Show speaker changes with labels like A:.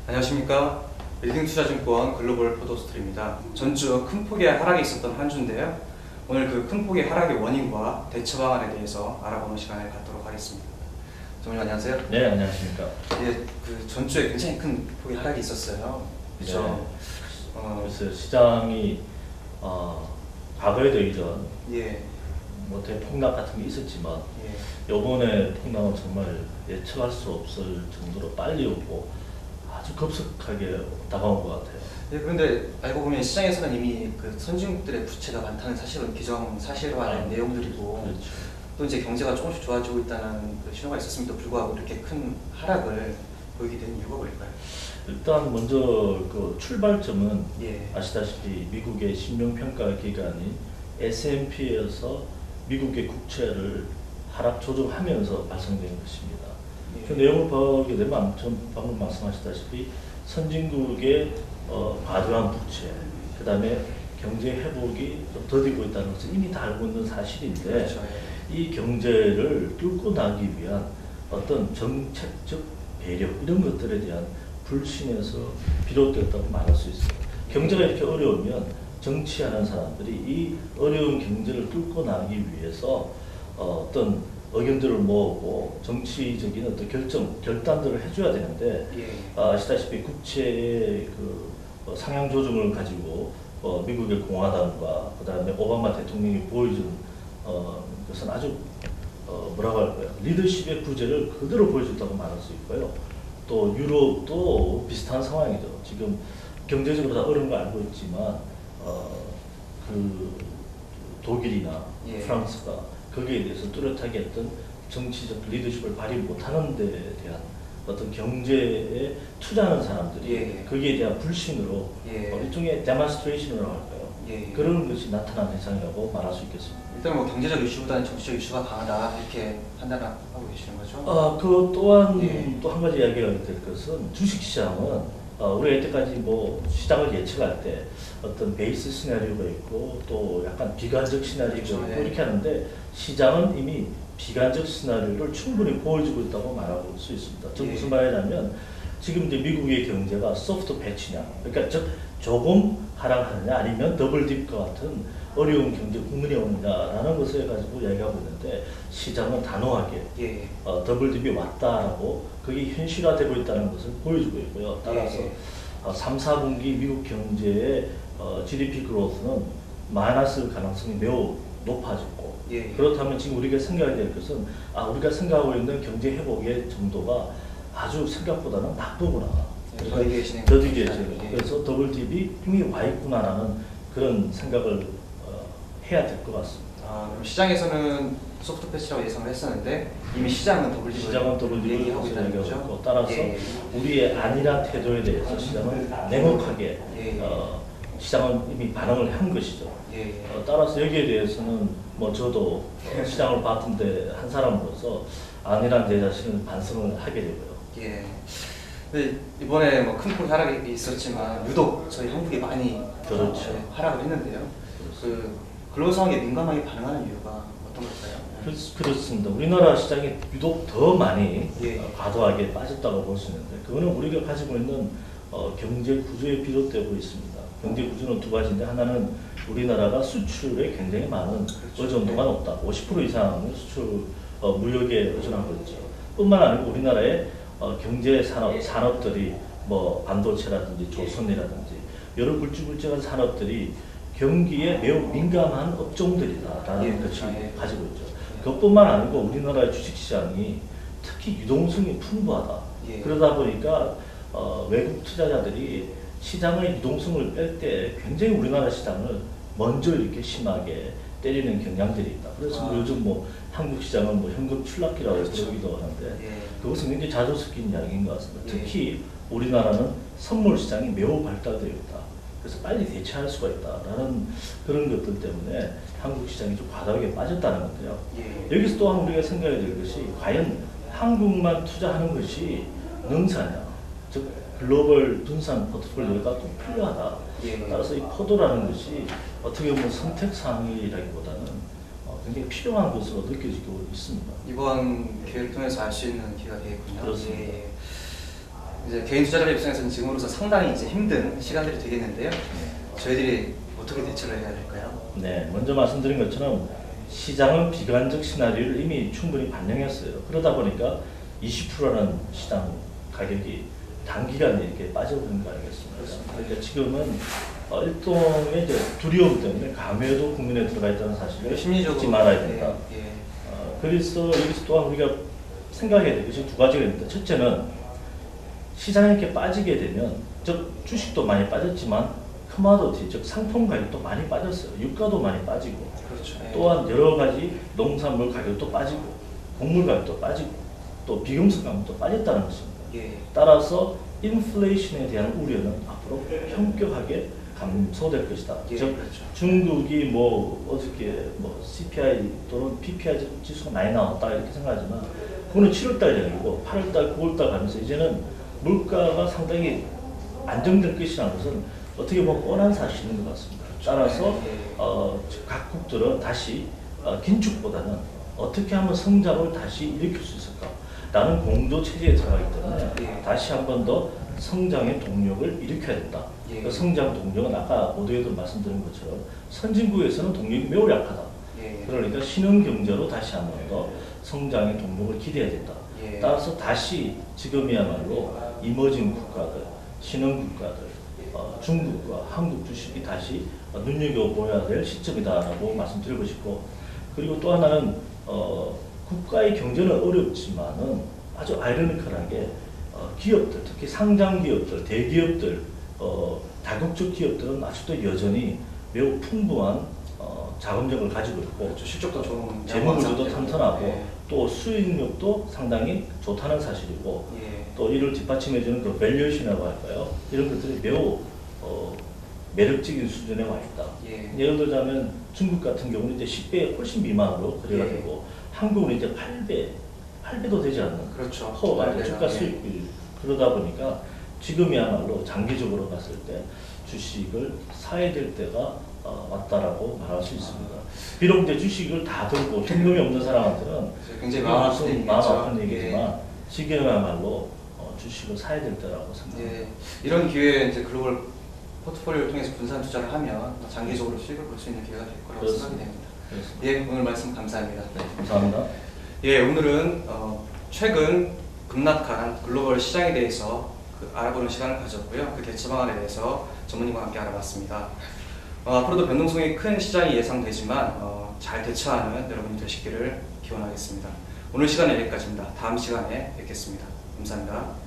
A: 안녕하십니까. 리딩투자증권 글로벌 포도스트리입니다. 전주 큰 폭의 하락이 있었던 한 주인데요. 오늘 그 큰 폭의 하락의 원인과 대처 방안에 대해서 알아보는 시간을 갖도록 하겠습니다. 정님 안녕하세요.
B: 네, 안녕하십니까.
A: 예, 그 전주에 굉장히 큰 폭의 하락이 있었어요. 그렇죠.
B: 네. 그래서 시장이 과거에도 이런 뭐 대폭락 같은 게 있었지만 이번에 폭락은 정말 예측할 수 없을 정도로 빨리 오고 아주 급속하게 다가온 것 같아요.
A: 예, 그런데 알고 보면 시장에서는 이미 그 선진국들의 부채가 많다는 사실은 기정사실화된 내용들이고,
B: 그렇죠.
A: 또 이제 경제가 조금씩 좋아지고 있다는 그 신호가 있었음에도 불구하고 이렇게 큰 하락을 보이게 된 이유가 뭘까요?
B: 일단 먼저 그 출발점은
A: 예.
B: 아시다시피 미국의 신용평가 기관인 S&P에서 미국의 국채를 하락 조정하면서 발생된 것입니다. 그 내용을 보게 되면 방금 말씀하셨다시피 선진국의 과도한 부채, 그 다음에 경제 회복이 좀 더디고 있다는 것은 이미 다 알고 있는 사실인데,
A: 그렇죠.
B: 이 경제를 뚫고 나기 위한 어떤 정책적 배려 이런 것들에 대한 불신에서 비롯되었다고 말할 수 있어요. 경제가 이렇게 어려우면 정치하는 사람들이 이 어려운 경제를 뚫고 나기 위해서 어떤 의견들을 모으고 정치적인 어떤 결단들을 해줘야 되는데, 아시다시피 국채의 그 상향 조정을 가지고 미국의 공화당과 그 다음에 오바마 대통령이 보여준 것은 아주 뭐라고 할까요? 리더십의 부재를 그대로 보여줬다고 말할 수 있고요. 또 유럽도 비슷한 상황이죠. 지금 경제적으로 다 어려운 거 알고 있지만 그 독일이나 프랑스가 거기에 대해서 뚜렷하게 어떤 정치적 리더십을 발휘 못하는 데 대한 어떤 경제에 투자하는 사람들이 거기에 대한 불신으로 일종의 데몬스트레이션이라고 할까요? 그런 것이 나타난 현상이라고 말할 수 있겠습니다.
A: 일단 뭐 경제적 이슈보다는 정치적 이슈가 강하다 이렇게 판단하고 계시는 거죠?
B: 그 또한 또 한 가지 이야기가 될 것은 주식시장은 우리가 이때까지 뭐 시장을 예측할 때 어떤 베이스 시나리오가 있고 또 약간 비관적 시나리오가 있고 이렇게 하는데, 시장은 이미 비관적 시나리오를 충분히 보여주고 있다고 말할 수 있습니다. 즉 무슨 말이냐면 지금 이제 미국의 경제가 소프트 패치냐, 그러니까 즉 조금 하락하느냐 아니면 더블 딥과 같은 어려운 경제 국면이 오느냐라는 것을 가지고 이야기하고 있는데, 시장은 단호하게 더블 딥이 왔다라고 그게 현실화되고 있다는 것을 보여주고 있고요. 따라서 3, 4분기 미국 경제의 GDP 그로스는 마이너스 가능성이 매우 높아졌고, 그렇다면 지금 우리가 생각해야 될 것은 우리가 생각하고 있는 경제 회복의 정도가 아주 생각보다는 나쁘구나. 더디 계시는 그래서 더블 딥이 이미 와 있구나라는 그런 생각을 해야 될 것 같습니다.
A: 그럼 시장에서는 소프트 패치라고 예상을 했었는데 이미 시장은 더블 딥을 얘기하고 있다는 거죠.
B: 따라서 우리의 안일한 태도에 대해서 시장은 냉혹하게 시장은 이미 반응을 한 것이죠. 따라서 여기에 대해서는 뭐 저도 시장을 봤던데 한 사람으로서 안일한 제 자신을 반성을 하게 되고요.
A: 근데 이번에 뭐 큰 폭 하락이 있었지만 유독 저희 한국이 많이 하락을 했는데요. 그 글로벌 상황에 민감하게 반응하는 이유가 어떤 걸까요?
B: 그렇습니다. 우리나라 시장이 유독 더 많이 과도하게 빠졌다고 볼 수 있는데, 그거는 우리가 가지고 있는 경제 구조에 비롯되고 있습니다. 경제 구조는 두 가지인데, 하나는 우리나라가 수출에 굉장히 많은 의존도가 높다. 50% 이상을 수출 무역에 의존하고 있죠. 뿐만 아니고 우리나라의 경제 산업들이 뭐 반도체라든지 조선이라든지 여러 굵직굵직한 산업들이 경기에 매우 민감한 업종들이다라는 것이 가지고 있죠. 그것뿐만 아니고 우리나라의 주식시장이 특히 유동성이 풍부하다. 그러다 보니까 외국 투자자들이 시장의 유동성을 뺄 때 굉장히 우리나라 시장을 먼저 이렇게 심하게 때리는 경향들이 있다. 그래서 요즘 뭐 한국 시장은 뭐 현금 출락기라고 그러기도 하는데, 그것은 굉장히 자주 섞인 이야기인 것 같습니다. 특히 우리나라는 선물 시장이 매우 발달되어 있다. 그래서 빨리 대처할 수가 있다라는 그런 것들 때문에 한국 시장이 좀 과다하게 빠졌다는 건데요. 여기서 또한 우리가 생각해야 될 것이, 과연 한국만 투자하는 것이 능사냐, 즉 글로벌 분산 포트폴리오가 좀 필요하다. 따라서 이 포도라는 것이 어떻게 보면 선택사항이라기보다는 굉장히 필요한 것으로 느껴지고 있습니다.
A: 이번 기회를 통해서 알 수 있는 기회가 되겠군요.
B: 그렇습니다.
A: 이제 개인 투자자 입장에서는 지금으로서 상당히 이제 힘든 시간들이 되겠는데요. 저희들이 어떻게 대처를 해야 될까요?
B: 네, 먼저 말씀드린 것처럼 시장은 비관적 시나리오를 이미 충분히 반영했어요. 그러다 보니까 20%라는 시장 가격이 단기간에 이렇게 빠져버린 거 아니겠습니까? 그러니까 지금은 일종의 이제 두려움 때문에 감회도 국민에 들어가 있다는 사실을
A: 심리적으로
B: 잊지 말아야 된다.
A: 예.
B: 그래서 여기서 또한 우리가 생각해야 될 것이 두 가지가 있는데, 첫째는 시장에 이렇게 빠지게 되면, 즉 주식도 많이 빠졌지만 커머더티, 즉 상품 가격도 많이 빠졌어요. 유가도 많이 빠지고,
A: 그렇죠. 예.
B: 또한 여러 가지 농산물 가격도 빠지고, 곡물 가격도 빠지고, 또 비금속 가격도 빠졌다는 것입니다.
A: 예.
B: 따라서 인플레이션에 대한 우려는 앞으로 현격하게 감소될 것이다.
A: 예,
B: 즉
A: 그렇죠.
B: 중국이 뭐 어저께 뭐 CPI 또는 PPI 지수가 많이 나왔다 이렇게 생각하지만, 그거는 7월달 얘기고 8월달, 9월달 가면서 이제는 물가가 상당히 안정될 것이라는 것은 어떻게 보면 뻔한 사실인 것 같습니다. 따라서 각국들은 다시 긴축보다는 어떻게 하면 성장을 다시 일으킬 수 있을까라는 공조 체제에 들어가기 때문에 다시 한 번 더 성장의 동력을 일으켜야 된다.
A: 예.
B: 그 성장 동력은 아까 모두에도 말씀드린 것처럼 선진국에서는 동력이 매우 약하다.
A: 예.
B: 그러니까 신흥 경제로 다시 한 번 더 성장의 동력을 기대해야 된다.
A: 예.
B: 따라서 다시 지금이야말로 이머징 국가들, 신흥 국가들, 중국과 한국 주식이 다시 눈여겨보아야 될 시점이다라고 말씀드리고 싶고, 그리고 또 하나는 국가의 경제는 어렵지만은 아주 아이러니컬하게 기업들, 특히 상장 기업들, 대기업들, 다국적 기업들은 아직도 여전히 매우 풍부한 자금력을 가지고 있고,
A: 그렇죠. 실적도 좋은,
B: 재무구조도 튼튼하고,
A: 예.
B: 또 수익력도 상당히 좋다는 사실이고,
A: 예.
B: 또 이를 뒷받침해주는 그 밸류에이션이라고 할까요? 이런 것들이 매우 매력적인 수준에 와 있다.
A: 예.
B: 예를 들자면 중국 같은 경우는 이제 10배 훨씬 미만으로 거래가되고, 한국은 이제 8배도 되지 않는
A: 그렇죠.
B: 커가 주가
A: 예.
B: 수익률. 그러다 보니까 지금이야말로 장기적으로 봤을 때 주식을 사야 될 때가 왔다라고 말할 수 있습니다. 비록 이제 주식을 다 들고 현금이 없는 사람한테는
A: 굉장히 마음
B: 아픈 얘기지만 지금이야말로 주식을 사야 될 때라고 생각합니다.
A: 예. 이런 기회에 이제 글로벌 포트폴리오를 통해서 분산 투자를 하면 장기적으로 수익을 볼 수 있는 기회가 될 거라고 생각이 됩니다.
B: 그렇습니다.
A: 예, 오늘 말씀 감사합니다.
B: 네, 감사합니다.
A: 예, 오늘은 최근 급락한 글로벌 시장에 대해서 알아보는 시간을 가졌고요. 그 대처 방안에 대해서 전문님과 함께 알아봤습니다. 앞으로도 변동성이 큰 시장이 예상되지만 잘 대처하는 여러분이 되시기를 기원하겠습니다. 오늘 시간은 여기까지입니다. 다음 시간에 뵙겠습니다. 감사합니다.